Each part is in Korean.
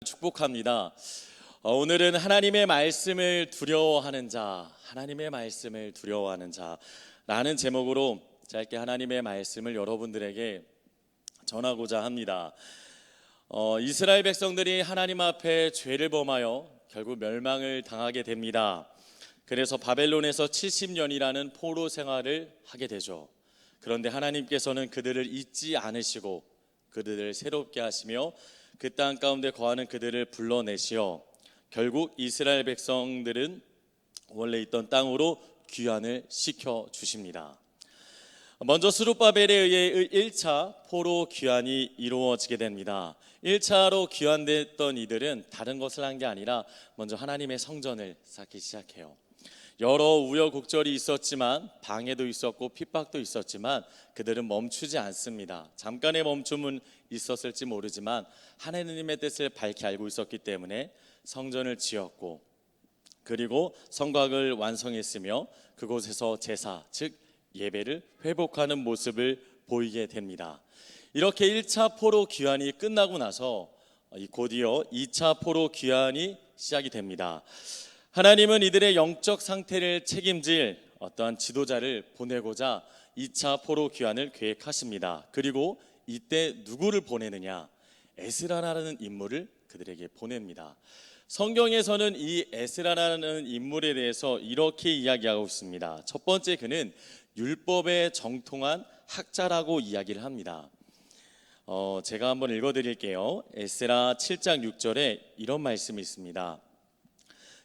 축복합니다. 오늘은 하나님의 말씀을 두려워하는 자, 하나님의 말씀을 두려워하는 자라는 제목으로 짧게 하나님의 말씀을 여러분들에게 전하고자 합니다. 이스라엘 백성들이 하나님 앞에 죄를 범하여 결국 멸망을 당하게 됩니다. 그래서 바벨론에서 70년이라는 포로 생활을 하게 되죠. 그런데 하나님께서는 그들을 잊지 않으시고 그들을 새롭게 하시며 그 땅 가운데 거하는 그들을 불러내시어 결국 이스라엘 백성들은 원래 있던 땅으로 귀환을 시켜 주십니다. 먼저 스룹바벨에 의해 1차 포로 귀환이 이루어지게 됩니다. 1차로 귀환됐던 이들은 다른 것을 한 게 아니라 먼저 하나님의 성전을 쌓기 시작해요. 여러 우여곡절이 있었지만 방해도 있었고 핍박도 있었지만 그들은 멈추지 않습니다. 잠깐의 멈춤은 있었을지 모르지만 하나님의 뜻을 밝히 알고 있었기 때문에 성전을 지었고 그리고 성곽을 완성했으며 그곳에서 제사 즉 예배를 회복하는 모습을 보이게 됩니다. 이렇게 1차 포로 귀환이 끝나고 나서 곧이어 2차 포로 귀환이 시작이 됩니다. 하나님은 이들의 영적 상태를 책임질 어떠한 지도자를 보내고자 2차 포로 귀환을 계획하십니다. 그리고 이때 누구를 보내느냐? 에스라라는 인물을 그들에게 보냅니다. 성경에서는 이 에스라라는 인물에 대해서 이렇게 이야기하고 있습니다. 첫 번째, 그는 율법에 정통한 학자라고 이야기를 합니다. 제가 한번 읽어드릴게요. 에스라 7장 6절에 이런 말씀이 있습니다.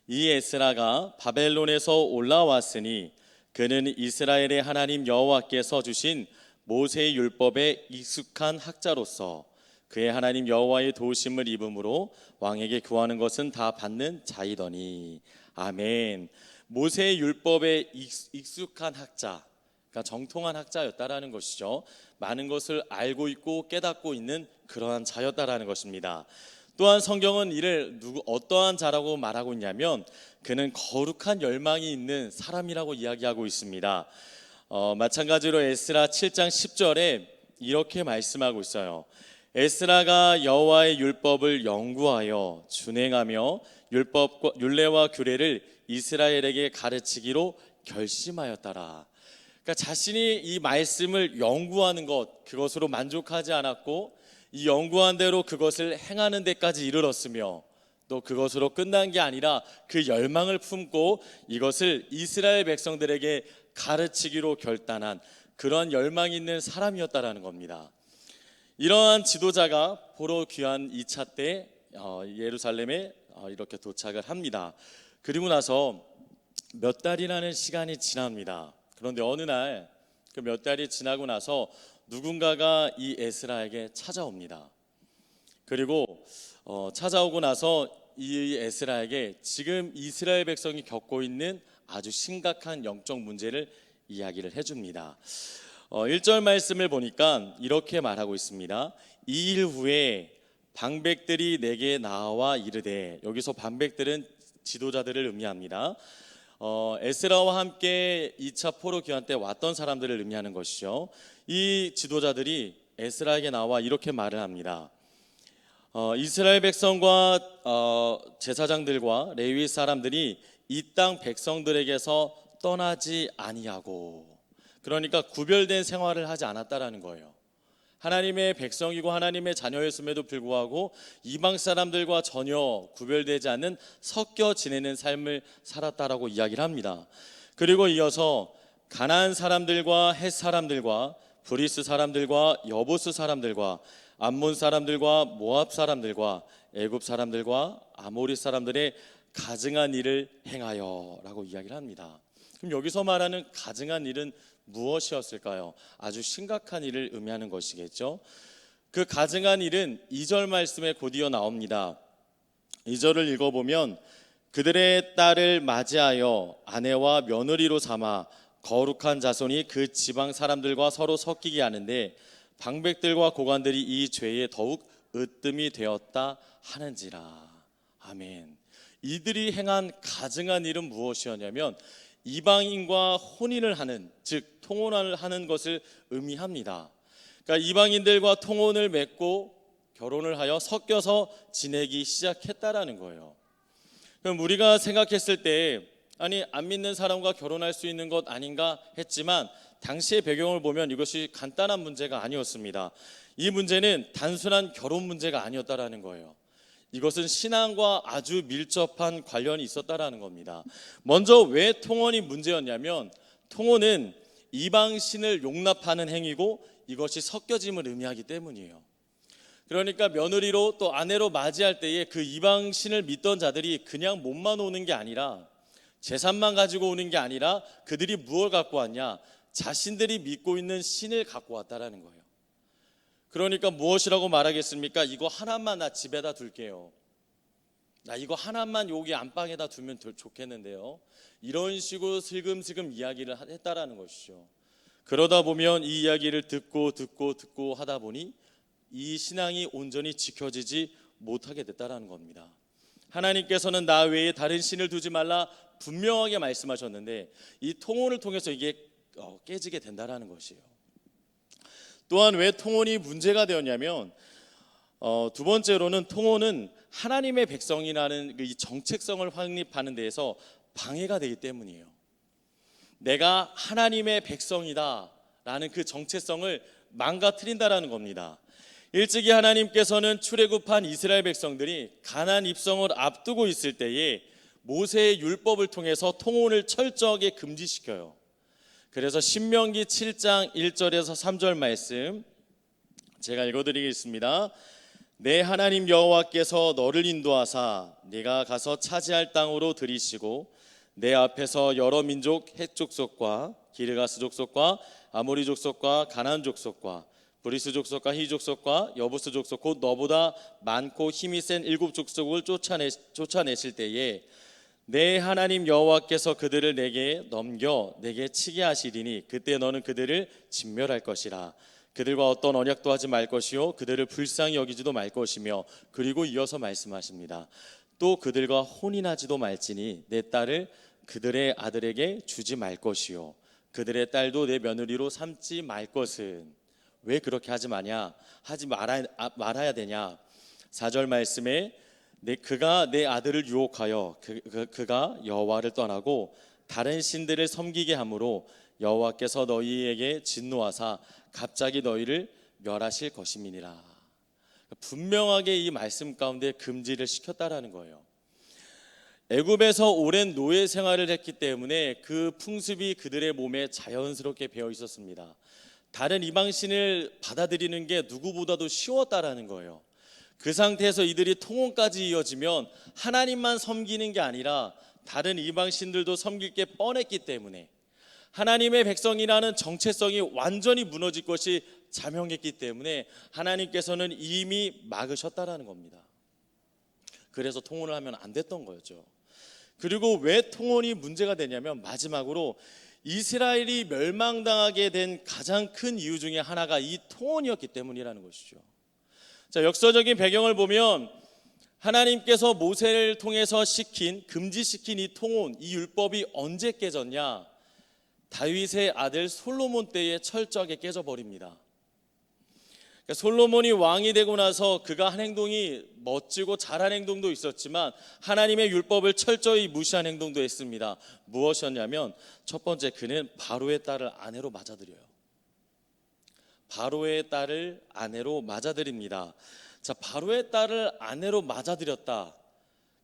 이 에스라가 바벨론에서 올라왔으니 그는 이스라엘의 하나님 여호와께서 주신 모세의 율법에 익숙한 학자로서 그의 하나님 여호와의 도우심을 입음으로 왕에게 구하는 것은 다 받는 자이더니. 아멘. 모세의 율법에 익숙한 학자, 그러니까 정통한 학자였다라는 것이죠. 많은 것을 알고 있고 깨닫고 있는 그러한 자였다라는 것입니다. 또한 성경은 이를 어떠한 자라고 말하고 있냐면 그는 거룩한 열망이 있는 사람이라고 이야기하고 있습니다. 마찬가지로 에스라 7장 10절에 이렇게 말씀하고 있어요. 에스라가 여호와의 율법을 연구하여 준행하며 율례와 규례를 이스라엘에게 가르치기로 결심하였더라. 그러니까 자신이 이 말씀을 연구하는 것, 그것으로 만족하지 않았고 이 연구한 대로 그것을 행하는 데까지 이르렀으며 또 그것으로 끝난 게 아니라 그 열망을 품고 이것을 이스라엘 백성들에게 가르치기로 결단한 그런 열망이 있는 사람이었다라는 겁니다. 이러한 지도자가 포로 귀환 2차 때 예루살렘에 이렇게 도착을 합니다. 그리고 나서 몇 달이라는 시간이 지납니다. 그런데 어느 날 그 몇 달이 지나고 나서 누군가가 이 에스라에게 찾아옵니다. 그리고 찾아오고 나서 이 에스라에게 지금 이스라엘 백성이 겪고 있는 아주 심각한 영적 문제를 이야기를 해줍니다. 1절 말씀을 보니까 이렇게 말하고 있습니다. 이 일 후에 방백들이 내게 나와 이르되, 여기서 방백들은 지도자들을 의미합니다. 에스라와 함께 2차 포로 귀환 때 왔던 사람들을 의미하는 것이죠. 이 지도자들이 에스라에게 나와 이렇게 말을 합니다. 이스라엘 백성과 제사장들과 레위 사람들이 이 땅 백성들에게서 떠나지 아니하고, 그러니까 구별된 생활을 하지 않았다라는 거예요. 하나님의 백성이고 하나님의 자녀였음에도 불구하고 이방 사람들과 전혀 구별되지 않는 섞여 지내는 삶을 살았다라고 이야기를 합니다. 그리고 이어서 가나안 사람들과 헷 사람들과 브리스 사람들과 여부스 사람들과 암몬 사람들과 모압 사람들과 애굽 사람들과 아모리 사람들의 가증한 일을 행하여 라고 이야기를 합니다. 그럼 여기서 말하는 가증한 일은 무엇이었을까요? 아주 심각한 일을 의미하는 것이겠죠. 그 가증한 일은 2절 말씀에 곧이어 나옵니다. 2절을 읽어보면 그들의 딸을 맞이하여 아내와 며느리로 삼아 거룩한 자손이 그 지방 사람들과 서로 섞이게 하는데 방백들과 고관들이 이 죄에 더욱 으뜸이 되었다 하는지라. 아멘. 이들이 행한 가증한 일은 무엇이었냐면 이방인과 혼인을 하는, 즉 통혼을 하는 것을 의미합니다. 그러니까 이방인들과 통혼을 맺고 결혼을 하여 섞여서 지내기 시작했다라는 거예요. 그럼 우리가 생각했을 때 아니 안 믿는 사람과 결혼할 수 있는 것 아닌가 했지만 당시의 배경을 보면 이것이 간단한 문제가 아니었습니다. 이 문제는 단순한 결혼 문제가 아니었다라는 거예요. 이것은 신앙과 아주 밀접한 관련이 있었다라는 겁니다. 먼저 왜 통혼이 문제였냐면 통혼은 이방신을 용납하는 행위고 이것이 섞여짐을 의미하기 때문이에요. 그러니까 며느리로 또 아내로 맞이할 때에 그 이방신을 믿던 자들이 그냥 몸만 오는 게 아니라 재산만 가지고 오는 게 아니라 그들이 무엇을 갖고 왔냐? 자신들이 믿고 있는 신을 갖고 왔다라는 거예요. 그러니까 무엇이라고 말하겠습니까? 이거 하나만 나 집에다 둘게요. 나 이거 하나만 여기 안방에다 두면 좋겠는데요. 이런 식으로 슬금슬금 이야기를 했다라는 것이죠. 그러다 보면 이 이야기를 듣고 하다 보니 이 신앙이 온전히 지켜지지 못하게 됐다라는 겁니다. 하나님께서는 나 외에 다른 신을 두지 말라 분명하게 말씀하셨는데 이 통혼을 통해서 이게 깨지게 된다라는 것이에요. 또한 왜 통혼이 문제가 되었냐면 두 번째로는 통혼은 하나님의 백성이라는 이 정체성을 확립하는 데에서 방해가 되기 때문이에요. 내가 하나님의 백성이다라는 그 정체성을 망가뜨린다라는 겁니다. 일찍이 하나님께서는 출애굽한 이스라엘 백성들이 가나안 입성을 앞두고 있을 때에 모세의 율법을 통해서 통혼을 철저하게 금지시켜요. 그래서 신명기 7장 1절에서 3절 말씀 제가 읽어드리겠습니다. 내 하나님 여호와께서 너를 인도하사 네가 가서 차지할 땅으로 들이시고 내 앞에서 여러 민족 헷 족속과 기르가스 족속과 아모리 족속과 가나안 족속과 브리스 족속과 히 족속과 여부스 족속 곧 너보다 많고 힘이 센 7 족속을 쫓아내실 때에 내 하나님 여호와께서 그들을 내게 넘겨 내게 치게 하시리니 그때 너는 그들을 진멸할 것이라. 그들과 어떤 언약도 하지 말 것이요 그들을 불쌍히 여기지도 말 것이며 그리고 이어서 말씀하십니다. 또 그들과 혼인하지도 말지니 내 딸을 그들의 아들에게 주지 말 것이요 그들의 딸도 내 며느리로 삼지 말 것은. 왜 그렇게 하지 말아야 되냐? 4절 말씀에 그가 내 아들을 유혹하여 그가 여호와를 떠나고 다른 신들을 섬기게 하므로 여호와께서 너희에게 진노하사 갑자기 너희를 멸하실 것임이니라. 분명하게 이 말씀 가운데 금지를 시켰다라는 거예요. 애굽에서 오랜 노예 생활을 했기 때문에 그 풍습이 그들의 몸에 자연스럽게 배어 있었습니다. 다른 이방신을 받아들이는 게 누구보다도 쉬웠다라는 거예요. 그 상태에서 이들이 통혼까지 이어지면 하나님만 섬기는 게 아니라 다른 이방신들도 섬길 게 뻔했기 때문에 하나님의 백성이라는 정체성이 완전히 무너질 것이 자명했기 때문에 하나님께서는 이미 막으셨다라는 겁니다. 그래서 통혼을 하면 안 됐던 거였죠. 그리고 왜 통혼이 문제가 되냐면 마지막으로 이스라엘이 멸망당하게 된 가장 큰 이유 중에 하나가 이 통혼이었기 때문이라는 것이죠. 자, 역사적인 배경을 보면 하나님께서 모세를 통해서 금지시킨 이 통혼, 이 율법이 언제 깨졌냐? 다윗의 아들 솔로몬 때에 철저하게 깨져버립니다. 그러니까 솔로몬이 왕이 되고 나서 그가 한 행동이 멋지고 잘한 행동도 있었지만 하나님의 율법을 철저히 무시한 행동도 했습니다. 무엇이었냐면 첫 번째, 그는 바로의 딸을 아내로 맞아들여요. 바로의 딸을 아내로 맞아들입니다. 자, 바로의 딸을 아내로 맞아들였다.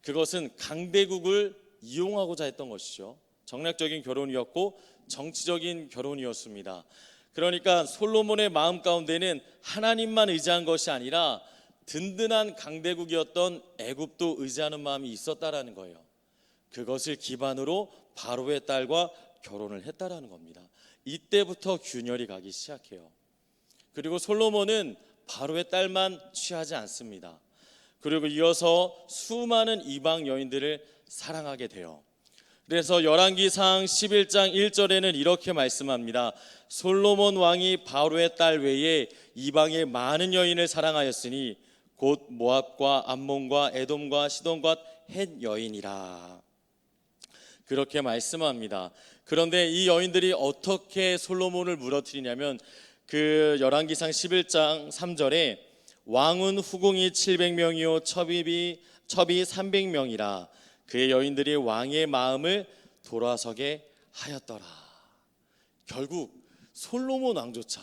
그것은 강대국을 이용하고자 했던 것이죠. 정략적인 결혼이었고 정치적인 결혼이었습니다. 그러니까 솔로몬의 마음 가운데는 하나님만 의지한 것이 아니라 든든한 강대국이었던 애굽도 의지하는 마음이 있었다라는 거예요. 그것을 기반으로 바로의 딸과 결혼을 했다라는 겁니다. 이때부터 균열이 가기 시작해요. 그리고 솔로몬은 바로의 딸만 취하지 않습니다. 그리고 이어서 수많은 이방 여인들을 사랑하게 돼요. 그래서 열왕기상 11장 1절에는 이렇게 말씀합니다. 솔로몬 왕이 바로의 딸 외에 이방의 많은 여인을 사랑하였으니 곧 모압과 암몬과 에돔과 시돈과 헷 여인이라. 그렇게 말씀합니다. 그런데 이 여인들이 어떻게 솔로몬을 무너뜨리냐면 그 열왕기상 11장 3절에 왕은 후궁이 700명이요 첩이 300명이라 그의 여인들이 왕의 마음을 돌아서게 하였더라. 결국 솔로몬 왕조차,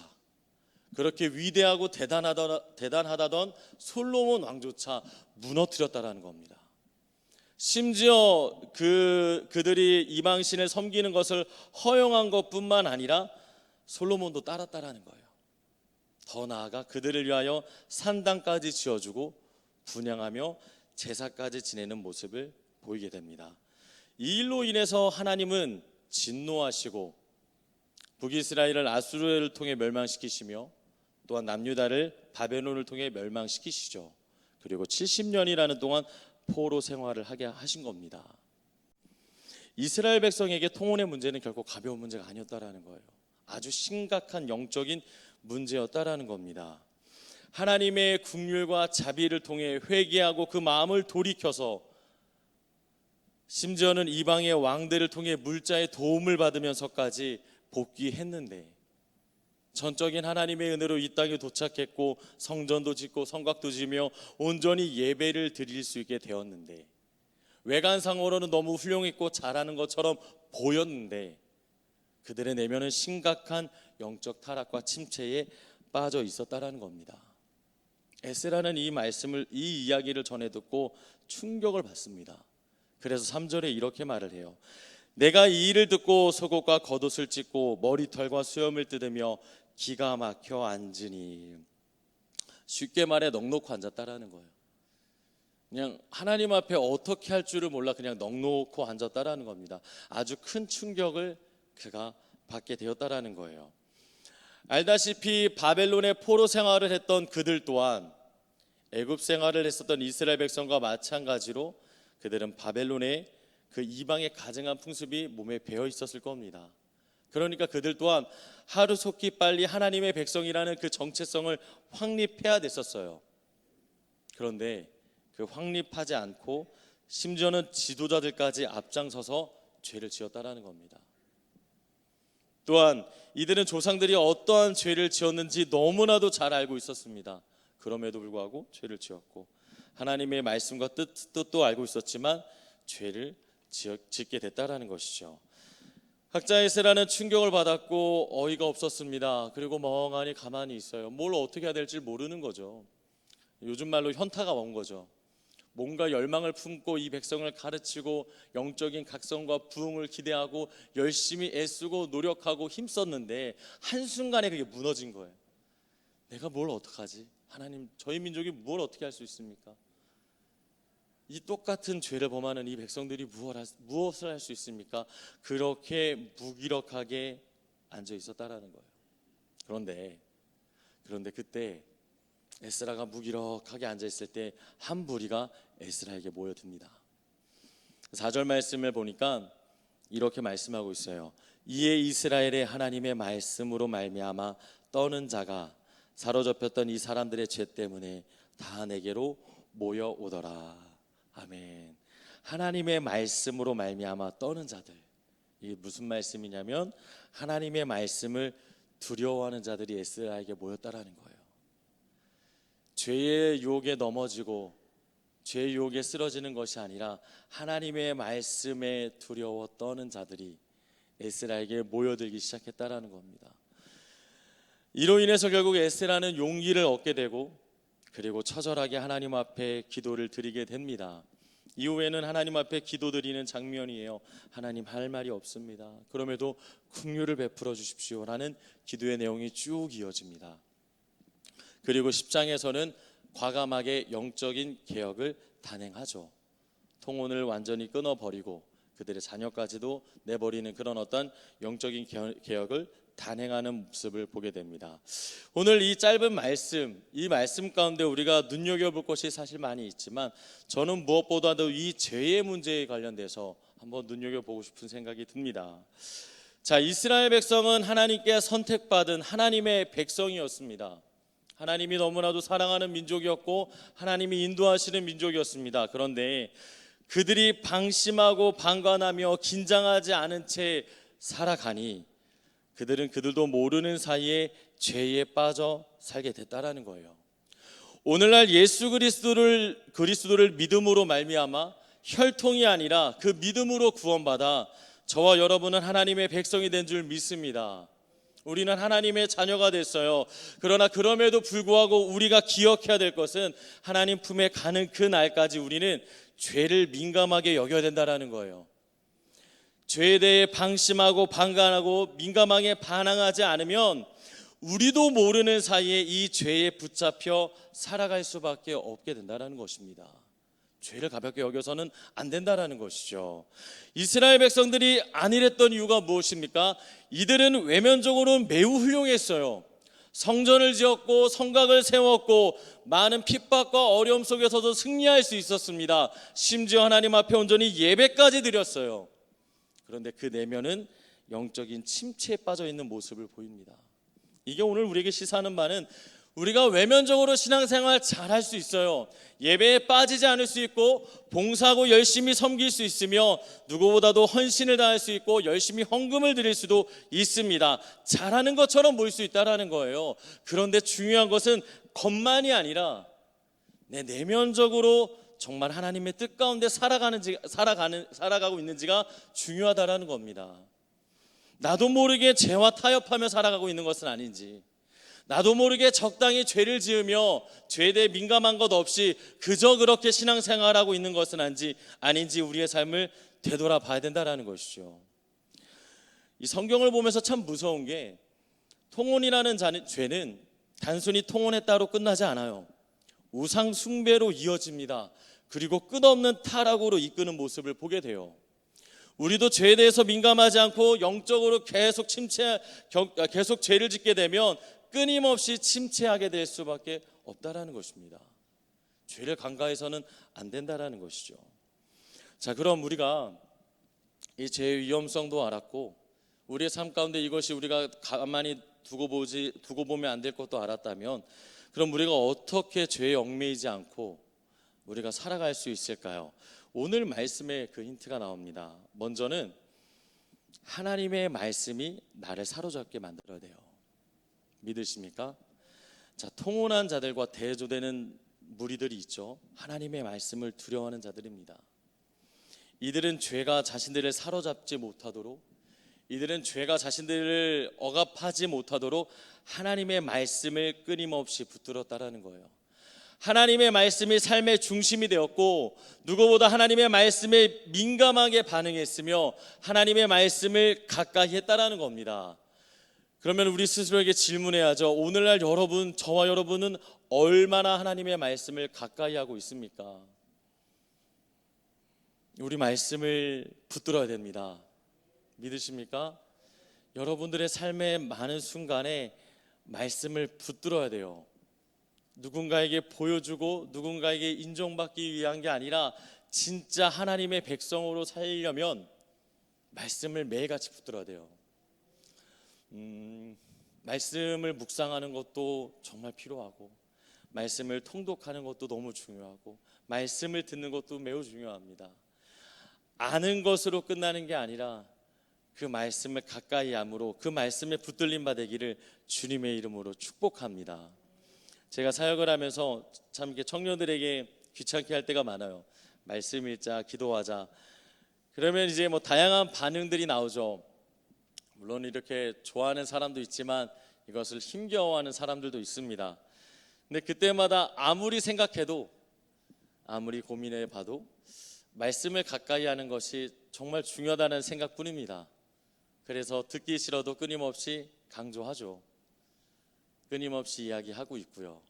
그렇게 위대하고 대단하다던 솔로몬 왕조차 무너뜨렸다라는 겁니다. 심지어 그들이 이방신을 섬기는 것을 허용한 것뿐만 아니라 솔로몬도 따랐다라는 거예요. 더 나아가 그들을 위하여 산당까지 지어주고 분향하며 제사까지 지내는 모습을 보이게 됩니다. 이 일로 인해서 하나님은 진노하시고 북이스라엘을 아수르를 통해 멸망시키시며 또한 남유다를 바벨론을 통해 멸망시키시죠. 그리고 70년이라는 동안 포로 생활을 하게 하신 겁니다. 이스라엘 백성에게 통혼의 문제는 결코 가벼운 문제가 아니었다라는 거예요. 아주 심각한 영적인 문제였다라는 겁니다. 하나님의 긍휼과 자비를 통해 회개하고 그 마음을 돌이켜서 심지어는 이방의 왕들을 통해 물자의 도움을 받으면서까지 복귀했는데, 전적인 하나님의 은혜로 이 땅에 도착했고 성전도 짓고 성곽도 지으며 온전히 예배를 드릴 수 있게 되었는데, 외관상으로는 너무 훌륭했고 잘하는 것처럼 보였는데 그들의 내면은 심각한 영적 타락과 침체에 빠져 있었다라는 겁니다. 에스라는 이 이야기를 전해 듣고 충격을 받습니다. 그래서 3절에 이렇게 말을 해요. 내가 이 일을 듣고 속옷과 겉옷을 찢고 머리털과 수염을 뜯으며 기가 막혀 앉으니, 쉽게 말해 넋놓고 앉았다라는 거예요. 그냥 하나님 앞에 어떻게 할 줄을 몰라 그냥 넋놓고 앉았다라는 겁니다. 아주 큰 충격을 그가 받게 되었다라는 거예요. 알다시피 바벨론의 포로 생활을 했던 그들 또한 애굽 생활을 했었던 이스라엘 백성과 마찬가지로 그들은 바벨론의 그 이방의 가증한 풍습이 몸에 배어 있었을 겁니다. 그러니까 그들 또한 하루속히 빨리 하나님의 백성이라는 그 정체성을 확립해야 됐었어요. 그런데 그 확립하지 않고 심지어는 지도자들까지 앞장서서 죄를 지었다라는 겁니다. 또한 이들은 조상들이 어떠한 죄를 지었는지 너무나도 잘 알고 있었습니다. 그럼에도 불구하고 죄를 지었고 하나님의 말씀과 뜻도 알고 있었지만 죄를 짓게 됐다라는 것이죠. 학자 에스라는 충격을 받았고 어이가 없었습니다. 그리고 멍하니 가만히 있어요. 뭘 어떻게 해야 될지 모르는 거죠. 요즘 말로 현타가 온 거죠. 뭔가 열망을 품고 이 백성을 가르치고 영적인 각성과 부흥을 기대하고 열심히 애쓰고 노력하고 힘썼는데 한순간에 그게 무너진 거예요. 내가 뭘 어떡하지? 하나님, 저희 민족이 뭘 어떻게 할 수 있습니까? 이 똑같은 죄를 범하는 이 백성들이 무엇을 할 수 있습니까? 그렇게 무기력하게 앉아 있었다라는 거예요. 그런데 그때 에스라가 무기력하게 앉아 있을 때 한 무리가 에스라에게 모여듭니다. 4절 말씀을 보니까 이렇게 말씀하고 있어요. 이에 이스라엘의 하나님의 말씀으로 말미암아 떠는 자가 사로잡혔던 이 사람들의 죄 때문에 다 내게로 모여오더라. 아멘. 하나님의 말씀으로 말미암아 떠는 자들, 이게 무슨 말씀이냐면 하나님의 말씀을 두려워하는 자들이 에스라에게 모였다라는 거예요. 죄의 유혹에 넘어지고 죄의 유혹에 쓰러지는 것이 아니라 하나님의 말씀에 두려워 떠는 자들이 에스라에게 모여들기 시작했다라는 겁니다. 이로 인해서 결국 에스라는 용기를 얻게 되고 그리고 처절하게 하나님 앞에 기도를 드리게 됩니다. 이후에는 하나님 앞에 기도드리는 장면이에요. 하나님, 할 말이 없습니다. 그럼에도 긍휼을 베풀어 주십시오라는 기도의 내용이 쭉 이어집니다. 그리고 10장에서는 과감하게 영적인 개혁을 단행하죠. 통혼을 완전히 끊어버리고 그들의 자녀까지도 내버리는 그런 어떤 영적인 개혁을 단행하는 모습을 보게 됩니다. 오늘 이 짧은 말씀, 이 말씀 가운데 우리가 눈여겨볼 것이 사실 많이 있지만 저는 무엇보다도 이 죄의 문제에 관련돼서 한번 눈여겨보고 싶은 생각이 듭니다. 자, 이스라엘 백성은 하나님께 선택받은 하나님의 백성이었습니다. 하나님이 너무나도 사랑하는 민족이었고 하나님이 인도하시는 민족이었습니다. 그런데 그들이 방심하고 방관하며 긴장하지 않은 채 살아가니 그들도 모르는 사이에 죄에 빠져 살게 됐다라는 거예요. 오늘날 예수 그리스도를 믿음으로 말미암아 혈통이 아니라 그 믿음으로 구원받아 저와 여러분은 하나님의 백성이 된 줄 믿습니다. 우리는 하나님의 자녀가 됐어요. 그러나 그럼에도 불구하고 우리가 기억해야 될 것은 하나님 품에 가는 그 날까지 우리는 죄를 민감하게 여겨야 된다는 거예요. 죄에 대해 방심하고 방관하고 민감하게 반항하지 않으면 우리도 모르는 사이에 이 죄에 붙잡혀 살아갈 수밖에 없게 된다는 것입니다. 죄를 가볍게 여겨서는 안 된다는 것이죠. 이스라엘 백성들이 안 이랬던 이유가 무엇입니까? 이들은 외면적으로는 매우 훌륭했어요. 성전을 지었고 성곽을 세웠고 많은 핍박과 어려움 속에서도 승리할 수 있었습니다. 심지어 하나님 앞에 온전히 예배까지 드렸어요. 그런데 그 내면은 영적인 침체에 빠져 있는 모습을 보입니다. 이게 오늘 우리에게 시사하는 바는 우리가 외면적으로 신앙생활 잘할 수 있어요. 예배에 빠지지 않을 수 있고 봉사하고 열심히 섬길 수 있으며 누구보다도 헌신을 다할 수 있고 열심히 헌금을 드릴 수도 있습니다. 잘하는 것처럼 보일 수 있다는 거예요. 그런데 중요한 것은 겉만이 아니라 내 내면적으로 정말 하나님의 뜻 가운데 살아가고 있는지가 중요하다는 겁니다. 나도 모르게 죄와 타협하며 살아가고 있는 것은 아닌지, 나도 모르게 적당히 죄를 지으며 죄에 대해 민감한 것 없이 그저 그렇게 신앙생활하고 있는 것은 아닌지 우리의 삶을 되돌아봐야 된다는 것이죠. 이 성경을 보면서 참 무서운 게 통혼이라는 죄는 단순히 통혼에 따로 끝나지 않아요. 우상 숭배로 이어집니다. 그리고 끝없는 타락으로 이끄는 모습을 보게 돼요. 우리도 죄에 대해서 민감하지 않고 영적으로 계속 죄를 짓게 되면 끊임없이 침체하게 될 수밖에 없다라는 것입니다. 죄를 간과해서는 안 된다라는 것이죠. 자, 그럼 우리가 이 죄의 위험성도 알았고 우리의 삶 가운데 이것이 우리가 가만히 두고 보면 안 될 것도 알았다면, 그럼 우리가 어떻게 죄에 얽매이지 않고 우리가 살아갈 수 있을까요? 오늘 말씀에 그 힌트가 나옵니다. 먼저는 하나님의 말씀이 나를 사로잡게 만들어야 돼요. 믿으십니까? 자, 통혼한 자들과 대조되는 무리들이 있죠. 하나님의 말씀을 두려워하는 자들입니다. 이들은 죄가 자신들을 사로잡지 못하도록, 이들은 죄가 자신들을 억압하지 못하도록 하나님의 말씀을 끊임없이 붙들었다라는 거예요. 하나님의 말씀이 삶의 중심이 되었고 누구보다 하나님의 말씀에 민감하게 반응했으며 하나님의 말씀을 가까이 했다라는 겁니다. 그러면 우리 스스로에게 질문해야죠. 오늘날 저와 여러분은 얼마나 하나님의 말씀을 가까이 하고 있습니까? 우리 말씀을 붙들어야 됩니다. 믿으십니까? 여러분들의 삶의 많은 순간에 말씀을 붙들어야 돼요. 누군가에게 보여주고 누군가에게 인정받기 위한 게 아니라 진짜 하나님의 백성으로 살려면 말씀을 매일같이 붙들어야 돼요. 말씀을 묵상하는 것도 정말 필요하고, 말씀을 통독하는 것도 너무 중요하고, 말씀을 듣는 것도 매우 중요합니다. 아는 것으로 끝나는 게 아니라 그 말씀을 가까이 함으로 그 말씀에 붙들림 바 되기를 주님의 이름으로 축복합니다. 제가 사역을 하면서 참 청년들에게 귀찮게 할 때가 많아요. 말씀 읽자, 기도하자. 그러면 이제 다양한 반응들이 나오죠. 물론 이렇게 좋아하는 사람도 있지만 이것을 힘겨워하는 사람들도 있습니다. 근데 그때마다 아무리 생각해도, 아무리 고민해 봐도 말씀을 가까이 하는 것이 정말 중요하다는 생각뿐입니다. 그래서 듣기 싫어도 끊임없이 강조하죠. 끊임없이 이야기하고 있고요.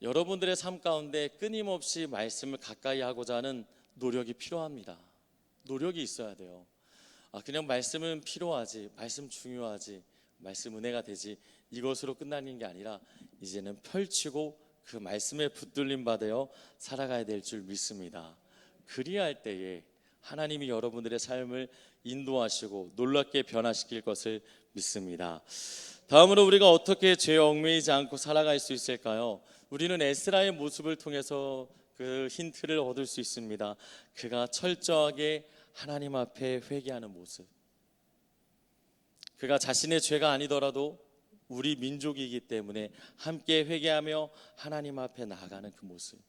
여러분들의 삶 가운데 끊임없이 말씀을 가까이 하고자 하는 노력이 필요합니다. 노력이 있어야 돼요. 그냥 말씀은 필요하지, 말씀 중요하지, 말씀 은혜가 되지, 이것으로 끝나는 게 아니라 이제는 펼치고 그 말씀에 붙들림 받아 살아가야 될 줄 믿습니다. 그리할 때에 하나님이 여러분들의 삶을 인도하시고 놀랍게 변화시킬 것을 믿습니다. 다음으로 우리가 어떻게 죄에 얽매이지 않고 살아갈 수 있을까요? 우리는 에스라의 모습을 통해서 그 힌트를 얻을 수 있습니다. 그가 철저하게 하나님 앞에 회개하는 모습. 그가 자신의 죄가 아니더라도 우리 민족이기 때문에 함께 회개하며 하나님 앞에 나아가는 그 모습.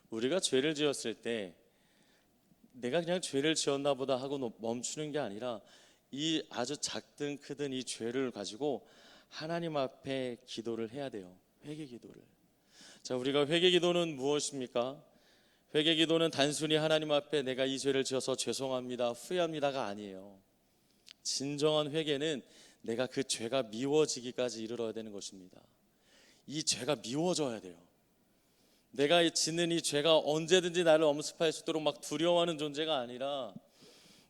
우리가 죄를 지었을 때 내가 그냥 죄를 지었나 보다 하고 멈추는 게 아니라 이 아주 작든 크든 이 죄를 가지고 하나님 앞에 기도를 해야 돼요. 회개 기도를. 자, 우리가 회개 기도는 무엇입니까? 회개 기도는 단순히 하나님 앞에 내가 이 죄를 지어서 죄송합니다, 후회합니다가 아니에요. 진정한 회개는 내가 그 죄가 미워지기까지 이르러야 되는 것입니다. 이 죄가 미워져야 돼요. 내가 짓는 이 죄가 언제든지 나를 엄습할 수 있도록 막 두려워하는 존재가 아니라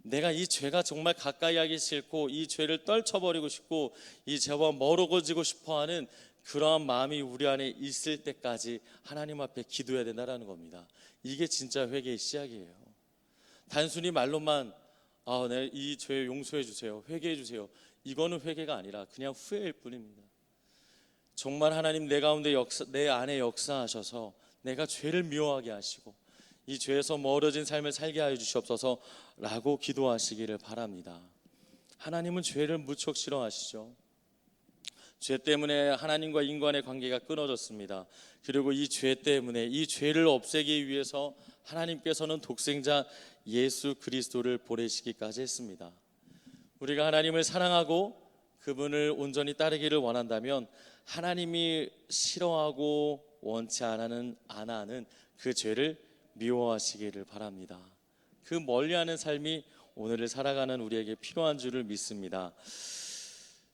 내가 이 죄가 정말 가까이 하기 싫고 이 죄를 떨쳐버리고 싶고 이 죄와 멀어지고 싶어하는 그러한 마음이 우리 안에 있을 때까지 하나님 앞에 기도해야 된다는 겁니다. 이게 진짜 회개의 시작이에요. 단순히 말로만 네, 이 죄 용서해 주세요, 회개해 주세요, 이거는 회개가 아니라 그냥 후회일 뿐입니다. 정말 하나님 내 가운데 내 안에 역사하셔서 내가 죄를 미워하게 하시고 이 죄에서 멀어진 삶을 살게 하여 주시옵소서 라고 기도하시기를 바랍니다. 하나님은 죄를 무척 싫어하시죠. 죄 때문에 하나님과 인간의 관계가 끊어졌습니다. 그리고 이 죄 때문에 이 죄를 없애기 위해서 하나님께서는 독생자 예수 그리스도를 보내시기까지 했습니다. 우리가 하나님을 사랑하고 그분을 온전히 따르기를 원한다면 하나님이 싫어하고 원치 안 하는 그 죄를 미워하시기를 바랍니다. 그 멀리하는 삶이 오늘을 살아가는 우리에게 필요한 줄을 믿습니다.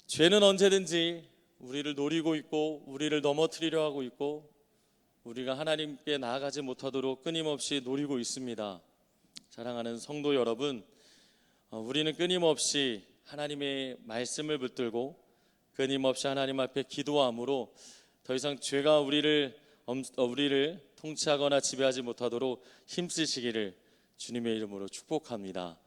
죄는 언제든지 우리를 노리고 있고 우리를 넘어뜨리려 하고 있고 우리가 하나님께 나아가지 못하도록 끊임없이 노리고 있습니다. 사랑하는 성도 여러분, 우리는 끊임없이 하나님의 말씀을 붙들고 끊임없이 하나님 앞에 기도함으로 더 이상 죄가 우리를 통치하거나 지배하지 못하도록 힘쓰시기를 주님의 이름으로 축복합니다.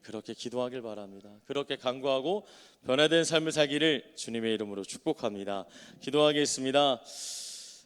그렇게 기도하길 바랍니다. 그렇게 간구하고 변화된 삶을 살기를 주님의 이름으로 축복합니다. 기도하겠습니다.